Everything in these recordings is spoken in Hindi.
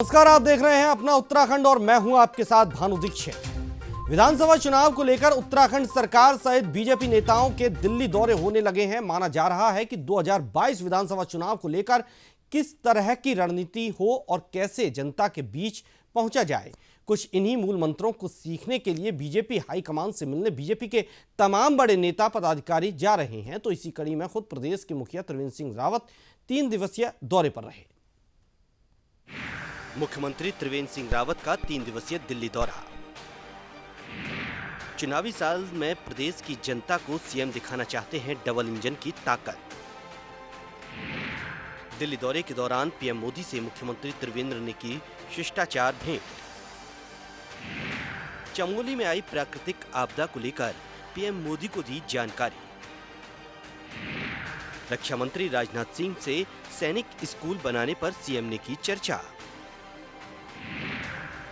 नमस्कार, आप देख रहे हैं अपना उत्तराखंड और मैं हूं आपके साथ भानु दीक्षित। विधानसभा चुनाव को लेकर उत्तराखंड सरकार सहित बीजेपी नेताओं के दिल्ली दौरे होने लगे हैं। माना जा रहा है कि 2022 विधानसभा चुनाव को लेकर किस तरह की रणनीति हो और कैसे जनता के बीच पहुंचा जाए, कुछ इन्हीं मूल मंत्रों को सीखने के लिए बीजेपी हाईकमान से मिलने बीजेपी के तमाम बड़े नेता पदाधिकारी जा रहे हैं। तो इसी कड़ी में खुद प्रदेश के मुखिया त्रिवेंद्र सिंह रावत 3 दिवसीय दौरे पर रहे। मुख्यमंत्री त्रिवेंद्र सिंह रावत का 3 दिवसीय दिल्ली दौरा। चुनावी साल में प्रदेश की जनता को सीएम दिखाना चाहते हैं डबल इंजन की ताकत। दिल्ली दौरे के दौरान पीएम मोदी से मुख्यमंत्री त्रिवेंद्र ने की शिष्टाचार भेंट। चमोली में आई प्राकृतिक आपदा को लेकर पीएम मोदी को दी जानकारी। रक्षा मंत्री राजनाथ सिंह से सैनिक स्कूल बनाने पर सीएम ने की चर्चा।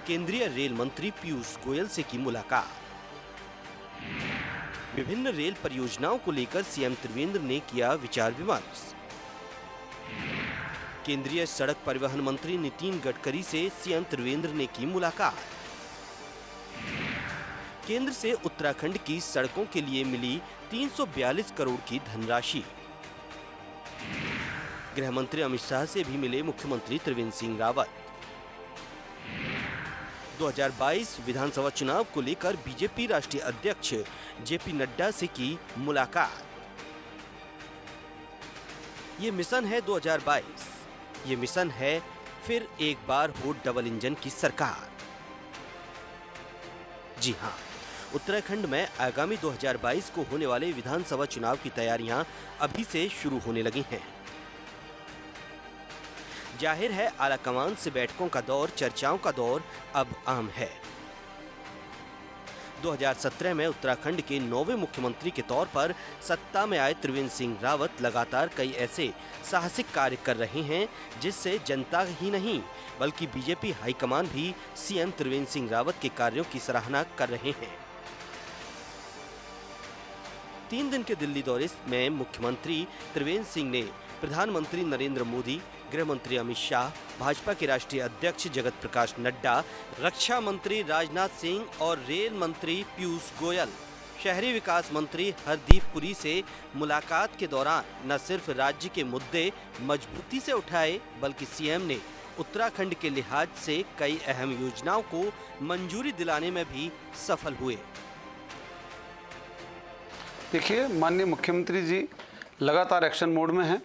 केंद्रीय रेल मंत्री पीयूष गोयल से की मुलाकात। विभिन्न रेल परियोजनाओं को लेकर सीएम त्रिवेंद्र ने किया विचार विमर्श। केंद्रीय सड़क परिवहन मंत्री नितिन गडकरी से सीएम त्रिवेंद्र ने की मुलाकात। केंद्र से उत्तराखंड की सड़कों के लिए मिली 342 करोड़ की धनराशि। गृह मंत्री अमित शाह से भी मिले मुख्यमंत्री त्रिवेंद्र सिंह रावत। 2022 विधानसभा चुनाव को लेकर बीजेपी राष्ट्रीय अध्यक्ष जेपी नड्डा से की मुलाकात। ये मिशन है 2022, ये मिशन है फिर एक बार हो डबल इंजन की सरकार। जी हां, उत्तराखंड में आगामी 2022 को होने वाले विधानसभा चुनाव की तैयारियां अभी से शुरू होने लगी हैं। जाहिर है आलाकमान से बैठकों का दौर, चर्चाओं का दौर अब आम है। 2017 में उत्तराखंड के 9वें मुख्यमंत्री के तौर पर सत्ता में आए त्रिवेंद्र सिंह रावत लगातार कई ऐसे साहसिक कार्य कर रहे हैं जिससे जनता ही नहीं बल्कि बीजेपी हाईकमान भी सीएम त्रिवेंद्र सिंह रावत के कार्यों की सराहना कर रहे हैं। 3 दिन के दिल्ली दौरे में मुख्यमंत्री त्रिवेंद्र सिंह ने प्रधानमंत्री नरेंद्र मोदी, गृह मंत्री अमित शाह, भाजपा के राष्ट्रीय अध्यक्ष जगत प्रकाश नड्डा, रक्षा मंत्री राजनाथ सिंह और रेल मंत्री पीयूष गोयल, शहरी विकास मंत्री हरदीप पुरी से मुलाकात के दौरान न सिर्फ राज्य के मुद्दे मजबूती से उठाए बल्कि सीएम ने उत्तराखंड के लिहाज से कई अहम योजनाओं को मंजूरी दिलाने में भी सफल हुए। देखिए, माननीय मुख्यमंत्री जी लगातार एक्शन मोड में हैं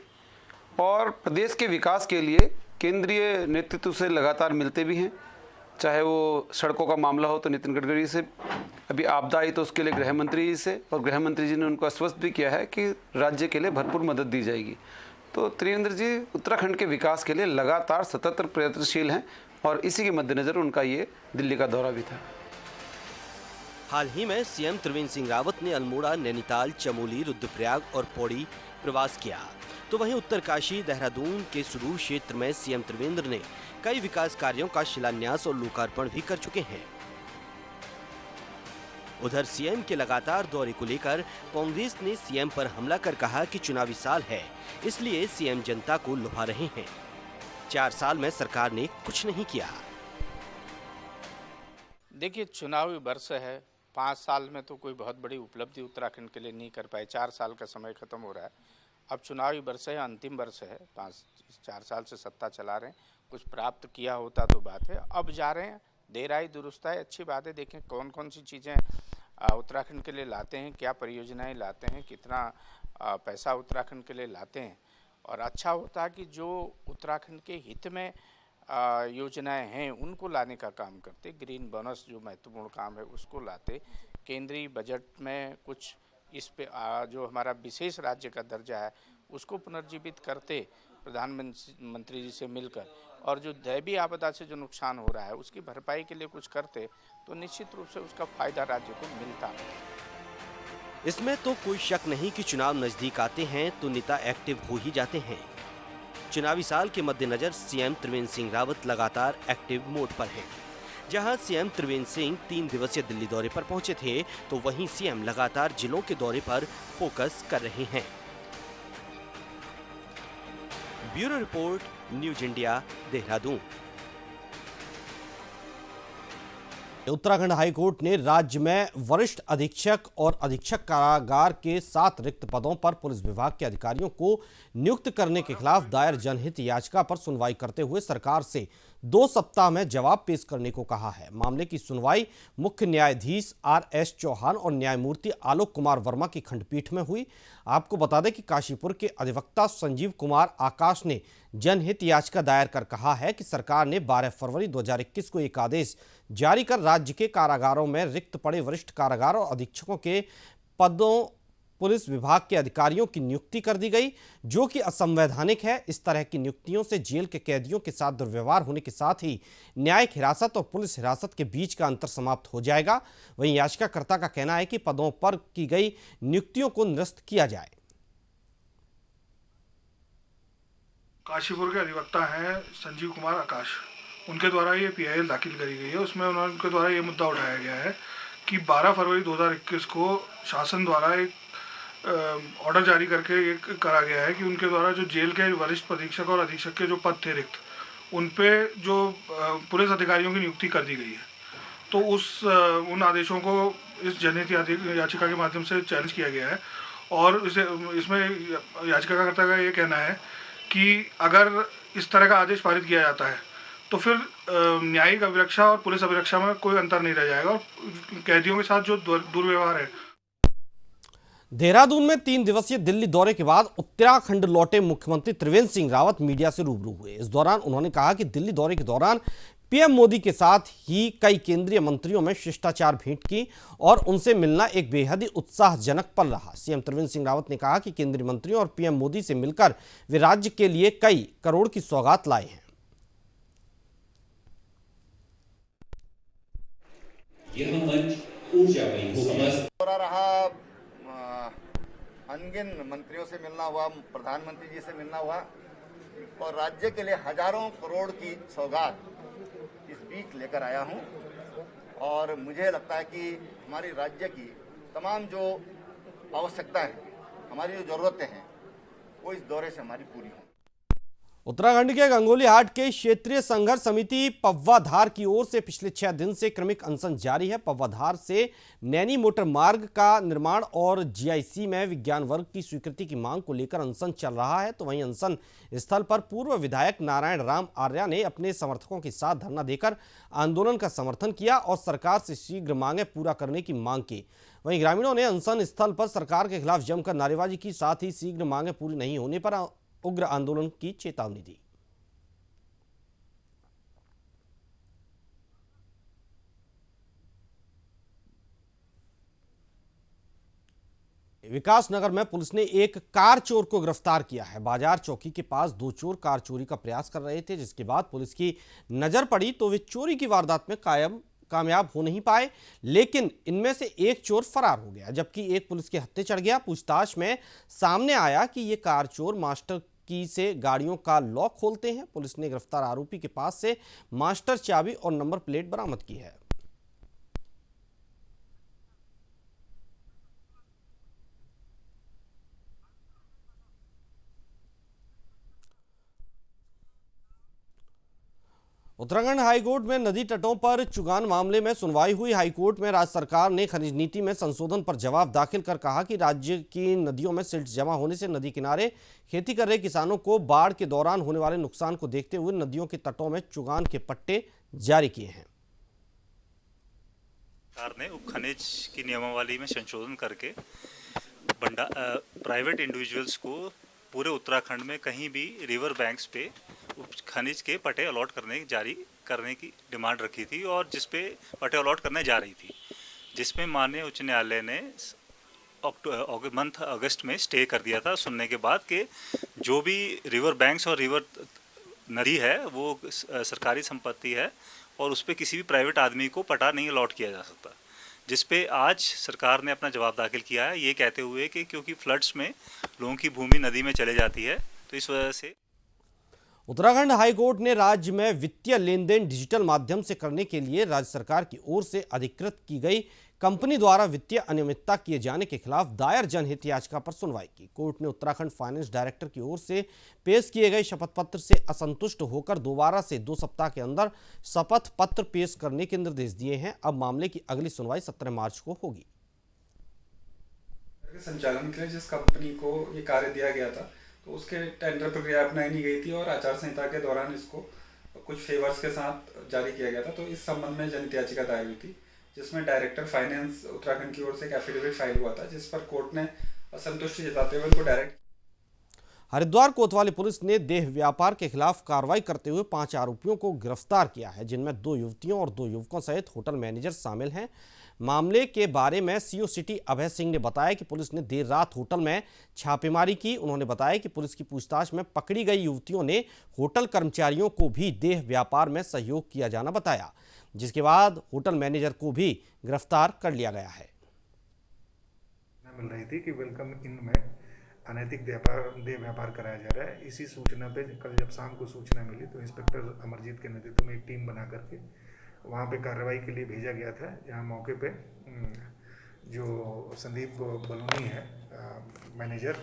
और प्रदेश के विकास के लिए केंद्रीय नेतृत्व से लगातार मिलते भी हैं। चाहे वो सड़कों का मामला हो तो नितिन गडकरी से, अभी आपदा आई तो उसके लिए गृह मंत्री जी से, और गृह मंत्री जी ने उनको आश्वस्त भी किया है कि राज्य के लिए भरपूर मदद दी जाएगी। तो त्रिवेंद्र जी उत्तराखंड के विकास के लिए लगातार सतत प्रयत्नशील हैं और इसी के मद्देनजर उनका ये दिल्ली का दौरा भी था। हाल ही में सीएम त्रिवेंद्र सिंह रावत ने अल्मोड़ा, नैनीताल, चमोली, रुद्रप्रयाग और पौड़ी प्रवास किया। तो वहीं उत्तरकाशी, देहरादून के सुदूर क्षेत्र में सीएम त्रिवेंद्र ने कई विकास कार्यों का शिलान्यास और लोकार्पण भी कर चुके हैं। उधर सीएम के लगातार दौरे को लेकर कांग्रेस ने सीएम पर हमला कर कहा कि चुनावी साल है, इसलिए सीएम जनता को लुभा रहे हैं। 4 साल में सरकार ने कुछ नहीं किया। देखिए, चुनावी वर्ष है, 5 साल में तो कोई बहुत बड़ी उपलब्धि उत्तराखंड के लिए नहीं कर पाए। 4 साल का समय खत्म हो रहा है, अब चुनावी वर्ष है, अंतिम वर्ष है। 4 साल से सत्ता चला रहे हैं, कुछ प्राप्त किया होता तो बात है। अब जा रहे हैं, देर आई दुरुस्त आई, अच्छी बात है। देखें कौन कौन सी चीज़ें उत्तराखंड के लिए लाते हैं, क्या परियोजनाएं लाते हैं, कितना पैसा उत्तराखंड के लिए लाते हैं। और अच्छा होता है कि जो उत्तराखंड के हित में योजनाएं हैं उनको लाने का काम करते। ग्रीन बोनस जो महत्वपूर्ण काम है उसको लाते। केंद्रीय बजट में कुछ इस पे जो हमारा विशेष राज्य का दर्जा है उसको पुनर्जीवित करते प्रधानमंत्री जी से मिलकर, और जो दैवीय आपदा से जो नुकसान हो रहा है उसकी भरपाई के लिए कुछ करते तो निश्चित रूप से उसका फायदा राज्य को मिलता। इसमें तो कोई शक नहीं कि चुनाव नजदीक आते हैं तो नेता एक्टिव हो ही जाते हैं। चुनावी साल के मद्देनजर सीएम त्रिवेंद्र सिंह रावत लगातार एक्टिव मोड पर हैं। जहां सीएम त्रिवेंद्र सिंह 3 दिवसीय दिल्ली दौरे पर पहुंचे थे, तो वहीं सीएम लगातार जिलों के दौरे पर फोकस कर रहे हैं। Bureau report, news India, Dehradun. Uttarakhand high court ने राज्य में वरिष्ठ अधीक्षक और अधीक्षक कारागार के 7 रिक्त पदों पर पुलिस विभाग के अधिकारियों को नियुक्त करने के खिलाफ दायर जनहित याचिका पर सुनवाई करते हुए सरकार से 2 सप्ताह में जवाब पेश करने को कहा है। मामले की सुनवाई मुख्य न्यायाधीश RS चौहान और न्यायमूर्ति आलोक कुमार वर्मा की खंडपीठ में हुई। आपको बता दें कि काशीपुर के अधिवक्ता संजीव कुमार आकाश ने जनहित याचिका दायर कर कहा है कि सरकार ने 12 फरवरी 2021 को एक आदेश जारी कर राज्य के कारागारों में रिक्त पड़े वरिष्ठ कारागार और अधीक्षकों के पदों पुलिस विभाग के अधिकारियों की नियुक्ति कर दी गई, जो कि असंवैधानिक है। इस तरह की नियुक्तियों से जेल के कैदियों के साथ दुर्व्यवहार होने के साथ ही न्यायिक हिरासत और पुलिस हिरासत के बीच का अंतर समाप्त हो जाएगा। वहीं याचिकाकर्ता का कहना है कि पदों पर की गई नियुक्तियों को निरस्त किया जाए। काशीपुर के अधिवक्ता हैं संजीव कुमार आकाश, उनके द्वारा ये PIL दाखिल करी गई है। उसमें उनके द्वारा ये मुद्दा उठाया गया है कि 12 फरवरी 2021 को शासन द्वारा एक ऑर्डर जारी करके ये करा गया है कि उनके द्वारा जो जेल के वरिष्ठ अधीक्षक और अधीक्षक के जो पद थे रिक्त, उन पे जो पुलिस अधिकारियों की नियुक्ति कर दी गई है। तो उन आदेशों को इस जनहित याचिका के माध्यम से चैलेंज किया गया है और इसमें याचिकाकर्ता का ये कहना है कि अगर इस तरह का आदेश पारित किया जाता है तो फिर न्यायिक अभिरक्षा और पुलिस अभिरक्षा में कोई अंतर नहीं रह जाएगा और कैदियों के साथ जो दुर्व्यवहार है। देहरादून में 3 दिवसीय दिल्ली दौरे के बाद उत्तराखंड लौटे मुख्यमंत्री त्रिवेंद्र सिंह रावत मीडिया से रूबरू हुए। इस दौरान उन्होंने कहा कि दिल्ली दौरे के दौरान PM मोदी के साथ ही कई केंद्रीय मंत्रियों में शिष्टाचार भेंट की और उनसे मिलना एक बेहद ही उत्साहजनक पल रहा। CM त्रिवेंद्र सिंह रावत ने कहा कि केंद्रीय मंत्रियों और PM मोदी से मिलकर वे राज्य के लिए कई करोड़ की सौगात लाए हैं। यह मंच ऊर्जामयी रहा, अनगिन मंत्रियों से मिलना हुआ, प्रधानमंत्री जी से मिलना हुआ और राज्य के लिए हजारों करोड़ की सौगात इस बीच लेकर आया हूं। और मुझे लगता है कि हमारी राज्य की तमाम जो आवश्यकताएं हैं, हमारी जो ज़रूरतें हैं, वो इस दौरे से हमारी पूरी हों। उत्तराखंड के गंगोली हाट के क्षेत्रीय संघर्ष समिति पव्वाधार की ओर से पिछले 6 दिन से क्रमिक अनशन जारी है। पव्वाधार से नैनी मोटर मार्ग का निर्माण और GIC में विज्ञान वर्ग की स्वीकृति की मांग को लेकर अनशन चल रहा है। तो वहीं अनशन स्थल पर पूर्व विधायक नारायण राम आर्या ने अपने समर्थकों के साथ धरना देकर आंदोलन का समर्थन किया और सरकार से शीघ्र मांगे पूरा करने की मांग की। वहीं ग्रामीणों ने अनशन स्थल पर सरकार के खिलाफ जमकर नारेबाजी की, साथ ही शीघ्र मांगे पूरी नहीं होने पर उग्र आंदोलन की चेतावनी दी। विकासनगर में पुलिस ने एक कार चोर को गिरफ्तार किया है। बाजार चौकी के पास 2 चोर कार चोरी का प्रयास कर रहे थे, जिसके बाद पुलिस की नजर पड़ी तो वे चोरी की वारदात में कामयाब हो नहीं पाए, लेकिन इनमें से एक चोर फरार हो गया, जबकि एक पुलिस के हत्थे चढ़ गया। पूछताछ में सामने आया कि ये कार चोर मास्टर की से गाड़ियों का लॉक खोलते हैं। पुलिस ने गिरफ्तार आरोपी के पास से मास्टर चाबी और नंबर प्लेट बरामद की है। उत्तराखंड हाईकोर्ट में नदी तटों पर चुगान मामले में सुनवाई हुई। हाईकोर्ट में राज्य सरकार ने खनिज नीति में संशोधन पर जवाब दाखिल कर कहा कि राज्य की नदियों में सिल्ट जमा होने से नदी किनारे खेती कर रहे किसानों को बाढ़ के दौरान होने वाले नुकसान को देखते हुए नदियों के तटों में चुगान के पट्टे जारी किए हैं। सरकार ने उप खनिज की नियमावली में संशोधन करके प्राइवेट इंडिविजुअल्स को पूरे उत्तराखंड में कहीं भी रिवर बैंक्स पे खनिज के पट्टे अलॉट जारी करने की डिमांड रखी थी और जिस पे पट्टे अलॉट करने जा रही थी, जिसमें माननीय उच्च न्यायालय ने अगस्त में स्टे कर दिया था, सुनने के बाद कि जो भी रिवर बैंक्स और रिवर नदी है वो सरकारी संपत्ति है और उस पर किसी भी प्राइवेट आदमी को पट्टा नहीं अलॉट किया जा सकता। जिस पे आज सरकार ने अपना जवाब दाखिल किया है, ये कहते हुए कि क्योंकि फ्लड्स में लोगों की भूमि नदी में चले जाती है, तो इस वजह से उत्तराखंड हाईकोर्ट ने राज्य में वित्तीय लेन देन डिजिटल माध्यम से करने के लिए राज्य सरकार की ओर से अधिकृत की गई कंपनी द्वारा वित्तीय अनियमितता किए जाने के खिलाफ दायर जनहित याचिका पर सुनवाई की। कोर्ट ने उत्तराखंड फाइनेंस डायरेक्टर की ओर से पेश किए गए शपथ पत्र से असंतुष्ट होकर दोबारा से 2 सप्ताह के अंदर शपथ पत्र पेश करने के निर्देश दिए हैं। अब मामले की अगली सुनवाई 17 मार्च को होगी। संचालन के लिए जिस कंपनी को ये कार्य दिया गया था तो उसके टेंडर प्रक्रिया अपनाई नहीं गई थी और आचार संहिता के दौरान इसको कुछ फेवर्स के साथ जारी किया गया था। तो इस संबंध में जनहित याचिका दायर हुई थी, जिसमें डायरेक्टर फाइनेंस उत्तराखंड की ओर से एक एफिडेविट फाइल हुआ था, जिस पर कोर्ट ने असंतुष्टि जताते हुए उनको डायरेक्ट। हरिद्वार कोतवाली पुलिस ने देह व्यापार के खिलाफ कार्रवाई करते हुए 5 आरोपियों को गिरफ्तार किया है, जिनमें 2 युवतियों और 2 युवकों सहित होटल मैनेजर शामिल हैं। मामले के बारे में सीओ सिटी अभय सिंह ने बताया कि पुलिस ने देर रात होटल में छापेमारी की। उन्होंने बताया कि पुलिस की पूछताछ में पकड़ी गई युवतियों ने होटल कर्मचारियों को भी देह व्यापार में सहयोग किया जाना बताया, जिसके बाद होटल मैनेजर को भी गिरफ्तार कर लिया गया है। मिल रही थी कि वेलकम इन में अनैतिक देह व्यापार कराया जा रहा है। इसी सूचना पे कल जब शाम को सूचना मिली तो इंस्पेक्टर अमरजीत के नेतृत्व में एक टीम बना करके वहाँ पे कार्रवाई के लिए भेजा गया था, जहाँ मौके पे जो संदीप बलूनी है मैनेजर,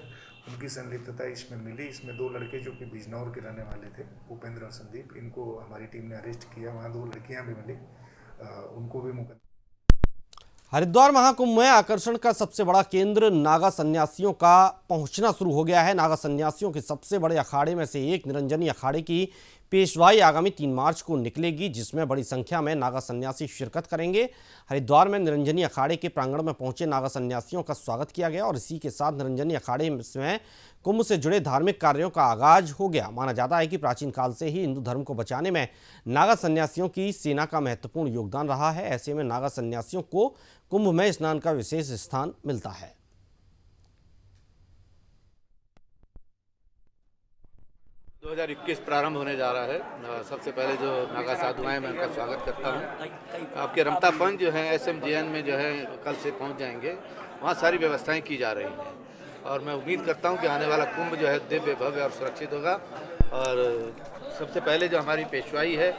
उनकी संलिप्तता इसमें मिली। इसमें 2 लड़के जो कि बिजनौर के रहने वाले थे, उपेंद्र और संदीप, इनको हमारी टीम ने अरेस्ट किया। वहाँ 2 लड़कियाँ भी मिली, उनको भी मुकदमा। हरिद्वार महाकुंभ में आकर्षण का सबसे बड़ा केंद्र नागा सन्यासियों का पहुंचना शुरू हो गया है। नागा सन्यासियों के सबसे बड़े अखाड़े में से एक निरंजनी अखाड़े की पेशवाई आगामी 3 मार्च को निकलेगी, जिसमें बड़ी संख्या में नागा सन्यासी शिरकत करेंगे। हरिद्वार में निरंजनी अखाड़े के प्रांगण में पहुंचे नागा सन्यासियों का स्वागत किया गया और इसी के साथ निरंजनी अखाड़े में कुंभ से जुड़े धार्मिक कार्यों का आगाज हो गया। माना जाता है कि प्राचीन काल से ही हिंदू धर्म को बचाने में नागा सन्यासियों की सेना का महत्वपूर्ण योगदान रहा है। ऐसे में नागा सन्यासियों को कुंभ में स्नान का विशेष स्थान मिलता है। 2021 प्रारंभ होने जा रहा है। सबसे पहले जो नागा साधु हैं मैं उनका स्वागत करता हूं। आपके रमता पंच जो है SMJN में जो है कल से पहुंच जाएंगे, वहां सारी व्यवस्थाएं की जा रही हैं और मैं उम्मीद करता हूं कि आने वाला कुंभ जो है दिव्य भव्य और सुरक्षित होगा। और सबसे पहले जो हमारी पेशवाई है,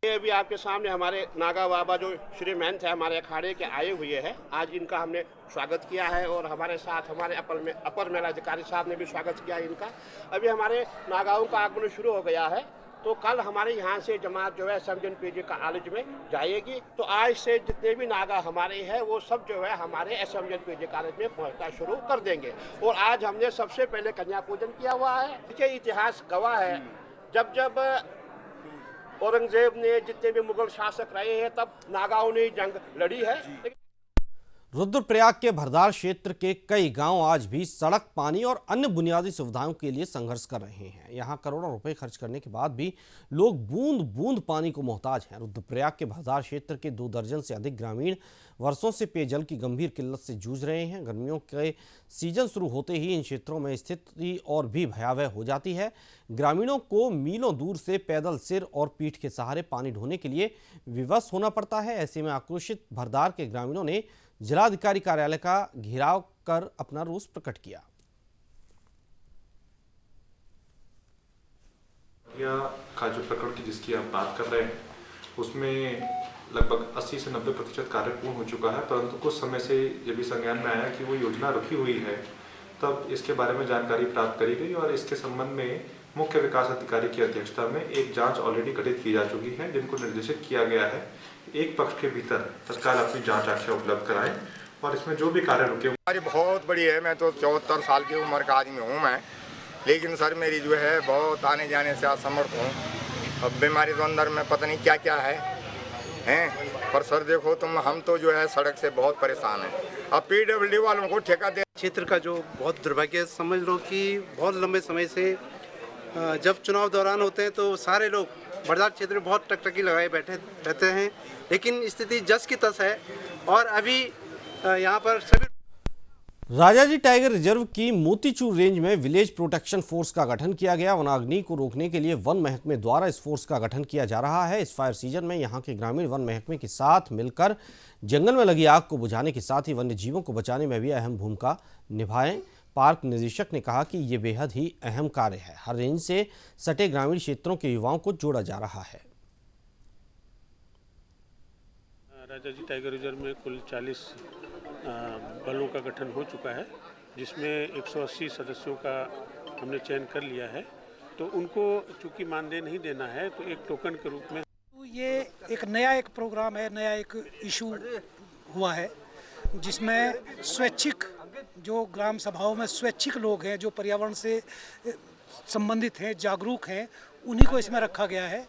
ये भी आपके सामने हमारे नागा बाबा जो श्री महंत है हमारे अखाड़े के आए हुए हैं। आज इनका हमने स्वागत किया है और हमारे साथ हमारे अपर मेलाधिकारी साहब ने भी स्वागत किया इनका। अभी हमारे नागाओं का आगमन शुरू हो गया है, तो कल हमारे यहाँ से जमात जो है समजन पीजी कॉलेज में जाएगी। तो आज से जितने भी नागा हमारे हैं वो सब जो है हमारे समजन पीजी कॉलेज में पहुँचना शुरू कर देंगे। और आज हमने सबसे पहले कन्या पूजन किया हुआ है। इसके इतिहास गवाह है, जब औरंगजेब ने जितने भी मुगल शासक रहे हैं तब नागाओं ने जंग लड़ी है। रुद्रप्रयाग के भरदार क्षेत्र के कई गांव आज भी सड़क, पानी और अन्य बुनियादी सुविधाओं के लिए संघर्ष कर रहे हैं। यहां करोड़ों रुपए खर्च करने के बाद भी लोग बूंद बूंद पानी को मोहताज हैं। रुद्रप्रयाग के भरदार क्षेत्र के 2 दर्जन से अधिक ग्रामीण वर्षों से पेयजल की गंभीर किल्लत से जूझ रहे हैं। गर्मियों के सीजन शुरू होते ही इन क्षेत्रों में स्थिति और भी भयावह हो जाती है। ग्रामीणों को मीलों दूर से पैदल सिर और पीठ के सहारे पानी ढोने के लिए विवश होना पड़ता है। ऐसे में आक्रोशित भरदार के ग्रामीणों ने जिलाधिकारी कार्यालय का घेराव कर अपना रोष प्रकट किया। का जो प्रकरण की जिसकी आप बात कर रहे हैं उसमें लगभग 80 से 90% कार्य पूर्ण हो चुका है, परंतु कुछ समय से ये भी संज्ञान में आया कि वो योजना रुकी हुई है। तब इसके बारे में जानकारी प्राप्त करी गई और इसके संबंध में मुख्य विकास अधिकारी की अध्यक्षता में एक जांच ऑलरेडी गठित की जा चुकी है, जिनको निर्देशित किया गया है एक पक्ष के भीतर तत्काल अपनी जांच आख्या उपलब्ध कराएं और इसमें जो भी कार्य रुके। हमारी बहुत बड़ी है, मैं तो 74 साल की उम्र का आदमी हूँ मैं, लेकिन सर मेरी जो है बहुत आने जाने से असमर्थ हूँ। अब बीमारी तो अंदर में पता नहीं क्या क्या है पर सर देखो तुम, हम तो जो है सड़क से बहुत परेशान हैं। अब PWD वालों को ठेका दे। क्षेत्र का जो बहुत दुर्भाग्य समझ लो कि बहुत लंबे समय से जब चुनाव दौरान होते हैं तो सारे लोग भरदार क्षेत्र में बहुत टकटकी लगाए बैठे रहते हैं, लेकिन स्थिति जस की तस है। और अभी यहाँ पर सभी राजाजी टाइगर रिजर्व की मोतीचूर रेंज में विलेज प्रोटेक्शन फोर्स का गठन किया गया। वनाग्नि को रोकने के लिए वन महकमे द्वारा इस फोर्स का गठन किया जा रहा है। इस फायर सीजन में यहां के ग्रामीण वन महकमे के साथ मिलकर जंगल में लगी आग को बुझाने के साथ ही वन्य जीवों को बचाने में भी अहम भूमिका निभाएं। पार्क निदेशक ने कहा कि ये बेहद ही अहम कार्य है। हर रेंज से सटे ग्रामीण क्षेत्रों के युवाओं को जोड़ा जा रहा है। राजाजी टाइगर रिजर्व में कुल 40 बलों का गठन हो चुका है, जिसमें 180 सदस्यों का हमने चयन कर लिया है। तो उनको चूंकि मानदेय नहीं देना है, तो एक टोकन के रूप में ये एक नया प्रोग्राम है, नया एक इशू हुआ है, जिसमें स्वैच्छिक जो ग्राम सभाओं में स्वैच्छिक लोग हैं, जो पर्यावरण से संबंधित हैं, जागरूक हैं, उन्हीं को इसमें रखा गया है।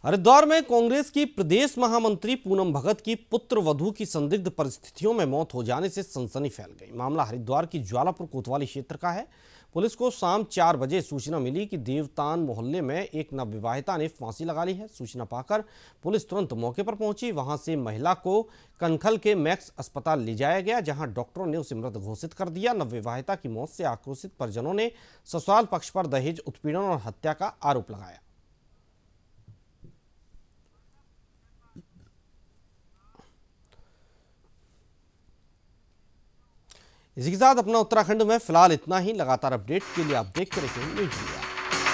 हरिद्वार में कांग्रेस की प्रदेश महामंत्री पूनम भगत की पुत्र वधू की संदिग्ध परिस्थितियों में मौत हो जाने से सनसनी फैल गई। मामला हरिद्वार की ज्वालापुर कोतवाली क्षेत्र का है। पुलिस को शाम 4 बजे सूचना मिली कि देवतान मोहल्ले में एक नवविवाहिता ने फांसी लगा ली है। सूचना पाकर पुलिस तुरंत मौके पर पहुंची। वहां से महिला को कनखल के मैक्स अस्पताल ले जाया गया, जहां डॉक्टरों ने उसे मृत घोषित कर दिया। नवविवाहिता की मौत से आक्रोशित परिजनों ने ससुराल पक्ष पर दहेज उत्पीड़न और हत्या का आरोप लगाया। इसी के साथ अपना उत्तराखंड में फिलहाल इतना ही। लगातार अपडेट के लिए आप देखते रहिए न्यूज़ इंडिया।